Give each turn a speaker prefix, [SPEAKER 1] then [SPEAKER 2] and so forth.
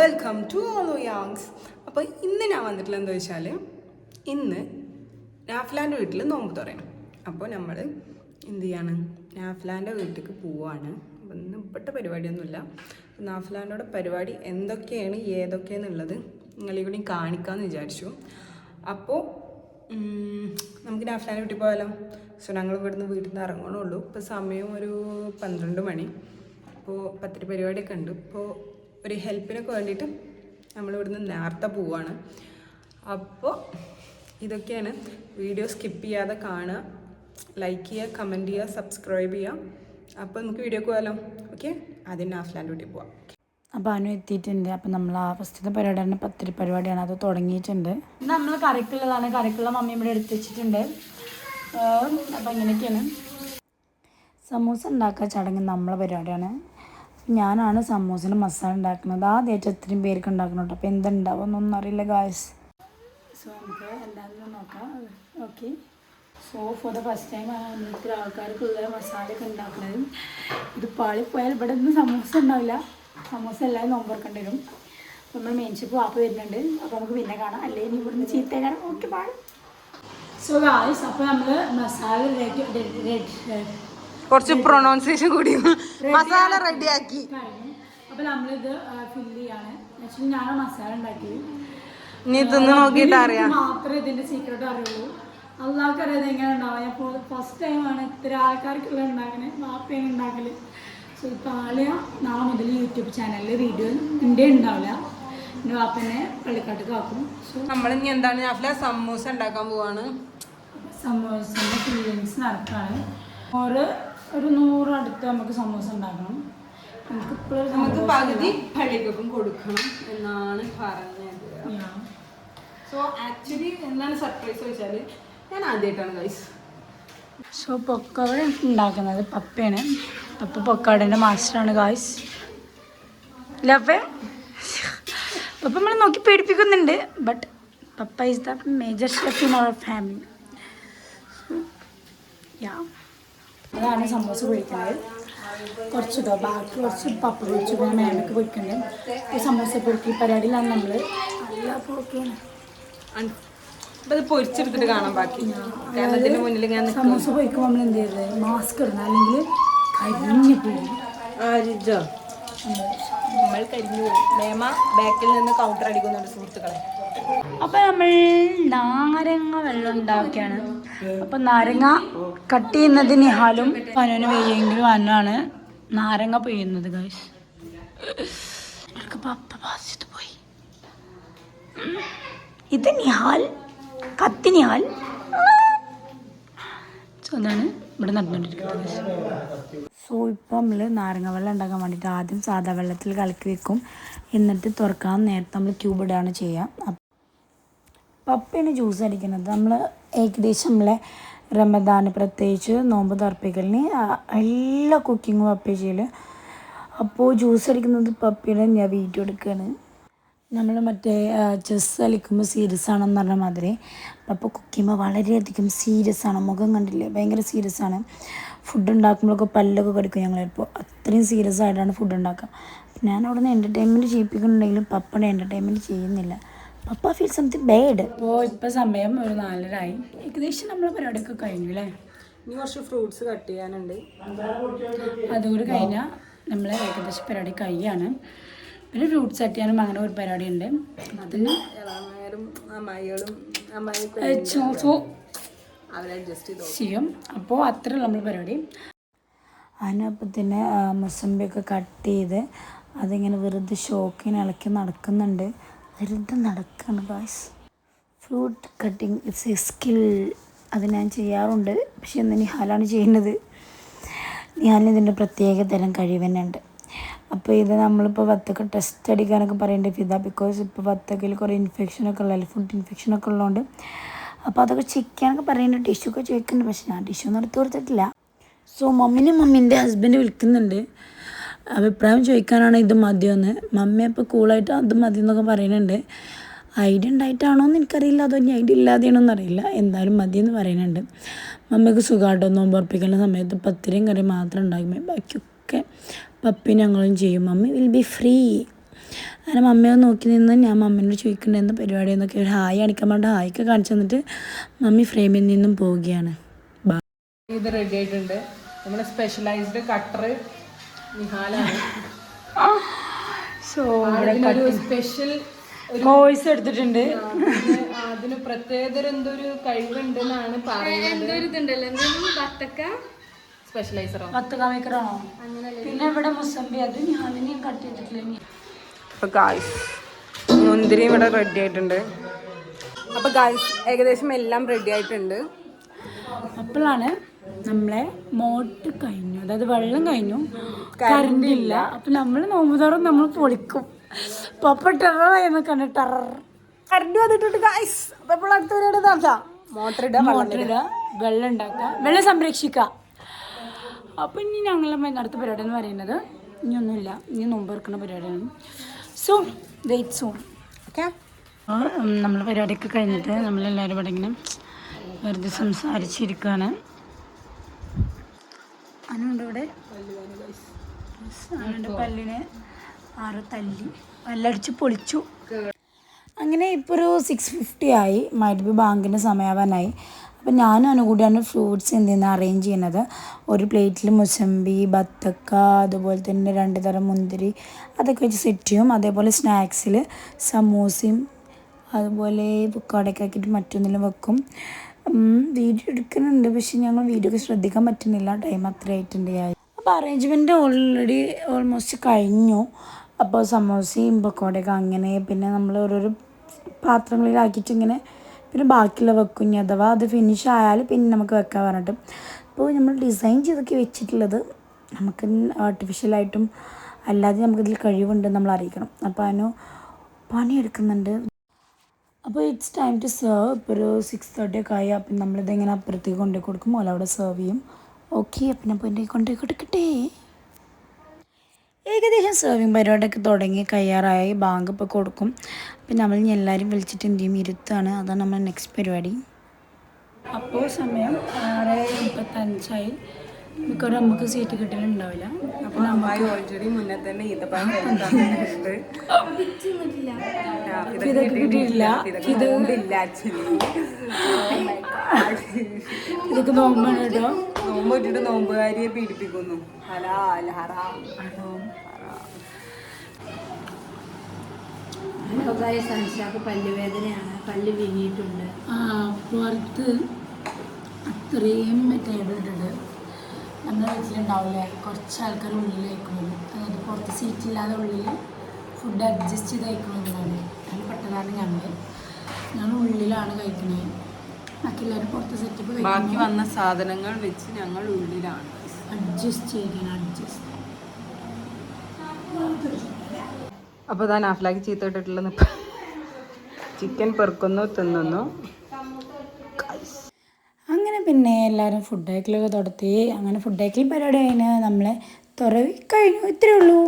[SPEAKER 1] Welcome to ഓളോ യാങ്സ്. അപ്പോൾ ഇന്ന് ഞാൻ വന്നിട്ടുള്ള എന്താ വെച്ചാൽ, ഇന്ന് നാഫ്ലാൻ്റെ വീട്ടിൽ നോമ്പ് തുറയണം. അപ്പോൾ നമ്മൾ എന്ത് ചെയ്യാണ്, നാഫ്ലാൻ്റെ വീട്ടിലേക്ക് പോവാണ്. അപ്പം ഇന്ന് ഇപ്പോഴത്തെ പരിപാടിയൊന്നുമില്ല. നാഫ്ലാൻ്റെ പരിപാടി എന്തൊക്കെയാണ് ഏതൊക്കെയാണെന്നുള്ളത് നിങ്ങളെ കൂടി കാണിക്കാമെന്ന് വിചാരിച്ചു. അപ്പോൾ നമുക്ക് നാഫ്ലാൻ്റെ വീട്ടിൽ പോയാലോ. സോ ഞങ്ങൾ ഇവിടുന്ന് വീട്ടിൽ നിന്ന് ഇറങ്ങണുള്ളൂ. ഇപ്പോൾ സമയം ഒരു 12 മണി. അപ്പോൾ 10 പരിപാടിയൊക്കെ ഉണ്ട്. ഇപ്പോൾ ഒരു ഹെൽപ്പിനൊക്കെ വേണ്ടിയിട്ട് നമ്മളിവിടുന്ന് നേരത്തെ പോവാണ്. അപ്പോൾ ഇതൊക്കെയാണ്. വീഡിയോ സ്കിപ്പ് ചെയ്യാതെ കാണുക, ലൈക്ക് ചെയ്യുക, കമൻറ്റ് ചെയ്യുക, സബ്സ്ക്രൈബ് ചെയ്യുക. അപ്പോൾ നമുക്ക് വീഡിയോക്ക് പോകാമല്ലോ. ഓക്കെ, ആദ്യം നാഫ്ലാൻ്റെ വീട്ടിൽ പോവാം.
[SPEAKER 2] അപ്പോൾ അനു എത്തിയിട്ടുണ്ട്. അപ്പം നമ്മൾ ആ ഫസ്റ്റത്തെ പരിപാടിയാണ് 10 പരിപാടിയാണ്, അത് തുടങ്ങിയിട്ടുണ്ട്. നമ്മൾ കറിക്കുള്ളതാണ്. കറിക്കുള്ള മമ്മി ഇവിടെ എടുത്ത് വെച്ചിട്ടുണ്ട്. അപ്പം ഇങ്ങനെയൊക്കെയാണ് സമൂസ ഉണ്ടാക്കുക ചടങ്ങ് നമ്മളെ പരിപാടിയാണ്. ഞാനാണ് സമൂസന് മസാല ഉണ്ടാക്കുന്നത്. ആദ്യമായിട്ട് എത്രയും പേർക്ക് ഉണ്ടാക്കണം കേട്ടോ. അപ്പോൾ എന്തുണ്ടാവും എന്നൊന്നും അറിയില്ല ഗായ്സ്. സോ നമുക്ക് എല്ലാവരും നോക്കാം. Okay, so for the first time ആണ് ഇത്ര ആൾക്കാർക്കുള്ള മസാലയൊക്കെ ഉണ്ടാക്കുന്നത്. ഇത് പാളിപ്പോയാൽ ഇവിടെ ഒന്നും സമൂസ ഉണ്ടാവില്ല. സമൂസ എല്ലാവരും നോമ്പുറക്കേണ്ടി വരും. അപ്പോൾ നമ്മൾ മെയിൻഷിപ്പ് വാപ്പ് വരുന്നുണ്ട്. അപ്പോൾ നമുക്ക് പിന്നെ കാണാം, അല്ലെങ്കിൽ ഇവിടുന്ന് ചീത്തകാരം. Okay bye. സോ ഗായ്സ്, അപ്പോൾ നമ്മൾ മസാല
[SPEAKER 1] കുറച്ച് പ്രൊനൗൺസിയേഷൻ കൂടി മസാല റെഡിയാക്കി
[SPEAKER 2] കഴിഞ്ഞു. അപ്പോൾ നമ്മളിത് ഫില്ല് ചെയ്യാണ്. ആക്ച്വലി ഞാൻ മസാല ഉണ്ടാക്കി.
[SPEAKER 1] ഇനി ഇതൊന്ന് നോക്കിയിട്ട് അറിയാം.
[SPEAKER 2] മാത്രമേ ഇതിൻ്റെ സീക്രട്ട് അറിയുള്ളൂ. അള്ളാഹ്ക്ക് അറിയാതെ എങ്ങനെ ഉണ്ടാവുക. ഞാൻ ഫസ്റ്റ് ടൈമാണ് ഇത്ര ആൾക്കാർക്കുള്ള ഉണ്ടാക്കുന്നത്. വാപ്പയാണ് ഉണ്ടാക്കല്. സോ ഇപ്പോൾ ആളെ നാളെ മുതൽ യൂട്യൂബ് ചാനലിൽ വീഡിയോ എൻ്റെ ഉണ്ടാവില്ല. എൻ്റെ വാപ്പനെ പള്ളിക്കാട്ടേക്ക് ആക്കും. സോ
[SPEAKER 1] നമ്മളിനി എന്താണ് നാഫ്ല സമൂസ ഉണ്ടാക്കാൻ പോവാണ്.
[SPEAKER 2] സമൂസൻ്റെ ഫീലിങ്സ് നടക്കുകയാണ്. ഒരു 100 അടുത്ത് നമുക്ക് സമൂസ ഉണ്ടാക്കണം.
[SPEAKER 1] നമുക്ക് പകുതി പള്ളിക്കൊപ്പം കൊടുക്കണം എന്നാണ് പറഞ്ഞത്. സോ ആക്ച്വലി എന്താണ് സർപ്രൈസ് വെച്ചാൽ, ഞാൻ ആദ്യമായിട്ടാണ് ഗൈസ്.
[SPEAKER 2] സോ പൊക്കവട ഉണ്ടാക്കുന്നത് പപ്പയാണ്. പപ്പ പൊക്കാടൻ്റെ മാസ്റ്ററാണ് ഗായ്സ്. ലവേ പപ്പ നമ്മളെ നോക്കി പേടിപ്പിക്കുന്നുണ്ട്. But papa is the major chef in our family. Yeah, അതാണ് സമൂസ പൊരിക്കുന്നത്. കുറച്ചിട്ടോ ബാക്കി കുറച്ച് പപ്പ പൊരിച്ചു പിന്നെ മേമയ്ക്ക് പൊരിക്കുന്നുണ്ട്. ഈ സമൂസ പൊരിക്കൽ പരിപാടിയിലാണ് നമ്മൾ. നല്ല പൊരിക്കാണ്.
[SPEAKER 1] അത് പൊരിച്ചെടുത്തിട്ട് കാണാം ബാക്കി. കാരണം ഇതിന് മുന്നിൽ ഞാൻ
[SPEAKER 2] സമൂസ പൊരിക്കുമ്പോൾ നമ്മൾ എന്ത് ചെയ്തത്, മാസ്ക് ഇടണം, അല്ലെങ്കിൽ കരിഞ്ഞു പോകും.
[SPEAKER 1] നമ്മൾ കരിഞ്ഞു പോകും. മേമ ബാക്കിൽ നിന്ന് കൗണ്ടർ അടിക്കുന്നുണ്ട് സുഹൃത്തുക്കളെ.
[SPEAKER 2] അപ്പം നമ്മൾ നാരങ്ങ വെള്ളം ഉണ്ടാക്കിയാണ്. അപ്പം നാരങ്ങ കട്ട് ചെയ്യുന്നത് നിഹാലും അനുവിന് വയ്യെങ്കിലും അനുവാണ് നാരങ്ങ പെയ്യുന്നത് ഗൈസ്. പപ്പ ബാധിച്ചിട്ട് പോയി. ഇത് നിഹാൽ, കത്തി നിഹാൽ. സോ അതാണ് ഇവിടെ നടന്നുകൊണ്ടിരിക്കുന്നത്. സോ ഇപ്പോൾ നമ്മൾ നാരങ്ങ വെള്ളം ഉണ്ടാക്കാൻ വേണ്ടിയിട്ട് ആദ്യം സാധാ വെള്ളത്തിൽ കലക്കി വെക്കും. എന്നിട്ട് തുറക്കാൻ നേരത്തെ നമ്മൾ ക്യൂബ് ഇടുകയാണ് ചെയ്യുക. പപ്പയാണ് ജ്യൂസ് അടിക്കുന്നത്. നമ്മൾ ഏകദേശം നമ്മളെ റമദാന് പ്രത്യേകിച്ച് നോമ്പ് തുറപ്പിക്കലിന് എല്ലാ കുക്കിങ്ങും പപ്പ ചെയ്യൽ. അപ്പോൾ ജ്യൂസ് അടിക്കുന്നത് പപ്പയുടെ ഞാൻ വീഡിയോ എടുക്കുകയാണ്. നമ്മൾ മറ്റേ ചെസ് കളിക്കുമ്പോൾ സീരിയസ് ആണെന്ന് പറഞ്ഞ മാതിരി പപ്പ കുക്ക് ചെയ്യുമ്പോൾ വളരെയധികം സീരിയസ് ആണ്. മുഖം കണ്ടില്ലേ, ഭയങ്കര സീരിയസ് ആണ്. ഫുഡ് ഉണ്ടാക്കുമ്പോഴൊക്കെ പല്ലൊക്കെ കടിക്കും ഞങ്ങളിപ്പോൾ. അത്രയും സീരിയസ് ആയിട്ടാണ് ഫുഡ് ഉണ്ടാക്കുക. ഞാൻ അവിടെ നിന്ന് എൻ്റർടൈൻമെൻറ്റ് ചെയ്യിപ്പിക്കുന്നുണ്ടെങ്കിലും പപ്പയുടെ എൻ്റർടൈൻമെൻറ്റ് ചെയ്യുന്നില്ല. പപ്പ ഫീൽ സംതിങ് ബാഡ്. അപ്പോൾ ഇപ്പോൾ സമയം ഒരു 4:30 ഏകദേശം നമ്മൾ പരിപാടിയൊക്കെ കഴിഞ്ഞു അല്ലേ.
[SPEAKER 1] ഇനി കുറച്ച് ഫ്രൂട്ട്സ് കട്ട് ചെയ്യാനുണ്ട്.
[SPEAKER 2] അതുകൂടി കഴിഞ്ഞാൽ നമ്മൾ ഏകദേശം പരിപാടി കഴിയാണ്. പിന്നെ ഫ്രൂട്ട്സ് കട്ട് ചെയ്യാനും അങ്ങനെ ഒരു പരിപാടി ഉണ്ട്.
[SPEAKER 1] അതിന് ഇളമാരും അമ്മായികളും അവരെ അഡ്ജസ്റ്റ് ചെയ്യും.
[SPEAKER 2] അപ്പോൾ അത്ര നമ്മൾ പരിപാടി. അതിനപ്പം തന്നെ മുസമ്പിയൊക്കെ കട്ട് ചെയ്ത് അതിങ്ങനെ വെറുതെ ഷോക്കിന് ഇളക്കി നടക്കുന്നുണ്ട്. വെറുതെ നടക്കുകയാണ് guys. Fruit cutting it's A skill. അത് ഞാൻ ചെയ്യാറുണ്ട്. പക്ഷെ ഇന്ന് നിഹാലാണ് ചെയ്യുന്നത്. നിഹാലിന് ഇതിൻ്റെ പ്രത്യേക തരം കഴിവ് തന്നെ ഉണ്ട്. അപ്പോൾ ഇത് നമ്മളിപ്പോൾ വത്തക്ക ടെസ്റ്റ് അടിക്കാനൊക്കെ പറയേണ്ടത് ഫിദ. ബിക്കോസ് ഇപ്പോൾ വത്തക്കയിൽ കുറേ ഇൻഫെക്ഷനൊക്കെ ഉള്ളതല്ലേ, ഫുഡ് ഇൻഫെക്ഷനൊക്കെ ഉള്ളതുകൊണ്ട്. അപ്പോൾ അതൊക്കെ ചെക്ക് ചെയ്യാനൊക്കെ പറയുന്നുണ്ട്. ടിഷ്യൂ ഒക്കെ ചോദിക്കുന്നുണ്ട്. പക്ഷെ ഞാൻ ടിഷ്യൂ ഒന്നും എടുത്ത് കൊടുത്തിട്ടില്ല. സോ മമ്മീൻ്റെ ഹസ്ബൻഡ് വിളിക്കുന്നുണ്ട്. അഭിപ്രായം ചോദിക്കാനാണ് ഇത് മതിയെന്ന്. മമ്മി അപ്പോൾ കൂളായിട്ട് അത് മതി എന്നൊക്കെ പറയുന്നുണ്ട്. ഐഡിയ ഉണ്ടായിട്ടാണോ എന്ന് എനിക്കറിയില്ല, അതോ ഇനി ഐഡിയ ഇല്ലാതെയാണോന്ന് അറിയില്ല. എന്തായാലും മതിയെന്ന് പറയുന്നുണ്ട്. മമ്മിക്ക് സുഖമായിട്ടോ നോമ്പ് ഉറപ്പിക്കുന്ന സമയത്ത് പത്തിരിയും കറി മാത്രം ഉണ്ടാകുമ്പോൾ ബാക്കിയൊക്കെ പപ്പി ഞങ്ങളും ചെയ്യും. Mummy will be free. അങ്ങനെ മമ്മിയെ നോക്കി നിന്ന് ഞാൻ മമ്മീനോട് ചോദിക്കുന്നുണ്ട് പരിപാടി എന്നൊക്കെ ഒരു ഹായ് കാണിക്കാൻ പറഞ്ഞിട്ട് ഹായ്ക്ക് കാണിച്ചു തന്നിട്ട് മമ്മി ഫ്രെയിമിൽ നിന്നും പോവുകയാണ്.
[SPEAKER 1] ഇത് റെഡി ആയിട്ടുണ്ട്. നമ്മുടെ സ്പെഷ്യലൈസ്ഡ് കട്ടർ നിഹാലാണ്.
[SPEAKER 2] സോ
[SPEAKER 1] അതിനൊരു സ്പെഷ്യൽ
[SPEAKER 2] കോഴ്സ് എടുത്തിട്ടുണ്ട്.
[SPEAKER 1] അതിന് പ്രത്യേകത എന്തൊരു കഴിവുണ്ടെന്നാണ് പറയുന്നത്. സ്പെഷ്യലൈസറോ
[SPEAKER 2] വത്തക്ക മേക്കറാണോ? പിന്നെ ഇവിടെ മുസമ്പി അത് ഞാൻ കട്ട് ചെയ്തിട്ടില്ല.
[SPEAKER 1] അപ്പോൾ ഗായ്സ് മുന്തിരി ഇവിടെ റെഡി ആയിട്ടുണ്ട്. അപ്പോൾ ഗായ്സ് ഏകദേശം എല്ലാം റെഡി ആയിട്ടുണ്ട്.
[SPEAKER 2] അപ്പോഴാണ് നമ്മളെ മോട്ട് കഴിഞ്ഞു, അതായത് വെള്ളം കഴിഞ്ഞു, കറണ്ട് ഇല്ല. അപ്പം നമ്മൾ നോമ്പ് തുറന്ന് നമ്മൾ പൊളിക്കും. പപ്പ ടെററായിരുന്നു കണ്ട് ടെറർ കറണ്ട് വന്നിട്ടുണ്ട് ഗായ്സ്. അപ്പോൾ ഇപ്പോൾ അടുത്ത പരിപാടി നടത്താം. മോട്ടർ ഇടുക, വെള്ളം ഉണ്ടാക്കുക, വെള്ളം സംരക്ഷിക്കുക. അപ്പോൾ ഇനി ഞങ്ങൾ അടുത്ത പരിപാടി എന്ന് പറയുന്നത് ഇനിയൊന്നുമില്ല, ഇനി നോമ്പ് തുറക്കുന്ന പരിപാടിയാണ്. Soon wait soon okay. നമ്മൾ പരിപാടിയൊക്കെ കഴിഞ്ഞിട്ട് നമ്മളെല്ലാവരും ഇവിടെ ഇങ്ങനെ വെറുതെ സംസാരിച്ചിരിക്കുകയാണ്. അനുണ്ട് ഇവിടെ, അനുണ്ട് പല്ലിന് 6 തല്ലി പല്ലടിച്ച് പൊളിച്ചു. അങ്ങനെ ഇപ്പോൾ ഒരു 6:50 ആയി, മഗ്‌രിബ് ബാങ്കിൻ്റെ സമയമാവാനായി. അപ്പം ഞാനും അനു കൂടിയാണ് ഫ്രൂട്ട്സ് എന്തെന്ന് അറേഞ്ച് ചെയ്യുന്നത്. ഒരു പ്ലേറ്റിൽ മുസമ്പി, ബത്തക്ക, അതുപോലെ തന്നെ 2 തരം മുന്തിരി അതൊക്കെ വെച്ച് സെറ്റ് ചെയ്യും. അതേപോലെ സ്നാക്സിൽ സമൂസയും അതുപോലെ പുക്കോടയൊക്കെ ആക്കിയിട്ട് മറ്റൊന്നിലും വെക്കും. വീഡിയോ എടുക്കുന്നുണ്ട്, പക്ഷെ ഞങ്ങൾ വീഡിയോ ഒക്കെ ശ്രദ്ധിക്കാൻ പറ്റുന്നില്ല, ടൈം അത്ര ആയിട്ടുണ്ട്. അപ്പോൾ അറേഞ്ച്മെൻറ്റ് ഓൾമോസ്റ്റ് കഴിഞ്ഞു. അപ്പോൾ സമോസയും പക്കോടയൊക്കെ അങ്ങനെ പിന്നെ നമ്മൾ ഓരോരോ പാത്രങ്ങളിലാക്കിയിട്ട് ഇങ്ങനെ പിന്നെ ബാക്കിയുള്ള വെക്കും. ഇനി അഥവാ അത് ഫിനിഷ് ആയാൽ പിന്നെ നമുക്ക് വെക്കാൻ പറഞ്ഞിട്ട്. അപ്പോൾ നമ്മൾ ഡിസൈൻ ചെയ്തൊക്കെ വെച്ചിട്ടുള്ളത് നമുക്ക് ആർട്ടിഫിഷ്യലായിട്ടും അല്ലാതെ നമുക്കിതിൽ കഴിവുണ്ടെന്ന് നമ്മൾ അറിയിക്കണം. അപ്പോൾ അതിന് പണിയെടുക്കുന്നുണ്ട്. അപ്പോൾ ഇറ്റ്സ് ടൈം ടു സെർവ്. ഇപ്പോൾ ഒരു 6:30 ഒക്കെ ആയി. അപ്പം നമ്മളിതിങ്ങനെ അപ്പുറത്തേക്ക് കൊണ്ടുപോയി കൊടുക്കും, ഓല അവിടെ സെർവ് ചെയ്യും. ഓക്കെ, അപ്പം അപ്പോൾ എൻ്റെ കൊണ്ടുപോയി കൊടുക്കട്ടെ. ഏകദേശം സെർവിങ് പരിപാടിയൊക്കെ തുടങ്ങി കയ്യാറായി. ബാങ്ക് ഇപ്പോൾ കൊടുക്കും. അപ്പം നമ്മൾ ഇനി എല്ലാവരും വിളിച്ചിട്ട് എന്ത് ചെയ്യും, ഇരുത്താണ്. അതാണ് നമ്മുടെ നെക്സ്റ്റ് പരിപാടി. അപ്പോൾ സമയം 6:35 മിക്കവാറും നമുക്ക് സീറ്റ് കിട്ടലുണ്ടാവില്ല.
[SPEAKER 1] അപ്പോൾ നമ്മൾ ഓൾറെഡി മുന്നേ തന്നെ ഈത്തപ്പഴം തന്നിട്ടുണ്ട്.
[SPEAKER 2] ഇതൊക്കെ കിട്ടിയിട്ടില്ല. ഇതൊക്കെ നോമ്പാണ് കേട്ടോ.
[SPEAKER 1] നോമ്പ് ഇട്ടിട്ട് നോമ്പുകാരിയെ പീഡിപ്പിക്കുന്നു.
[SPEAKER 2] പല്ലുവേദനയാണ്, പല്ല് വീങ്ങിയിട്ടുണ്ട്. പുറത്ത് അത്രയും ടേബിൾ ഇട്ടുണ്ട്. നമ്മുടെ വീട്ടിലുണ്ടാവില്ലേ കുറച്ച് ആൾക്കാർ ഉള്ളിൽ കഴിക്കുന്നത്, അതായത് പുറത്ത് സീറ്റില്ലാതെ ഉള്ളിൽ ഫുഡ് അഡ്ജസ്റ്റ് ചെയ്ത് കഴിക്കുന്നതാണ്. അതിൽ പെട്ടതാണ് ഞങ്ങൾ ഉള്ളിലാണ് കഴിക്കുന്നത്. ബാക്കി എല്ലാവരും പുറത്ത് സെറ്റപ്പ്
[SPEAKER 1] ബാക്കി വന്ന സാധനങ്ങൾ വെച്ച് ഞങ്ങൾ ഉള്ളിലാണ്
[SPEAKER 2] അഡ്ജസ്റ്റ് ചെയ്യണം. അഡ്ജസ്റ്റ്
[SPEAKER 1] അപ്പോൾ താൻ നാഫ്ലാക്ക് ചീത്ത ഇട്ടിട്ടുള്ള ചിക്കൻ പെറുക്കുന്നു, തിന്നുന്നു.
[SPEAKER 2] അങ്ങനെ പിന്നെ എല്ലാവരും ഫുഡ് കഴിക്കലൊക്കെ തുടത്തി. അങ്ങനെ ഫുഡ് കഴിക്കൽ പരിപാടി കഴിഞ്ഞ് നമ്മളെ തുറവി കഴിഞ്ഞു. ഇത്രയേ ഉള്ളൂ.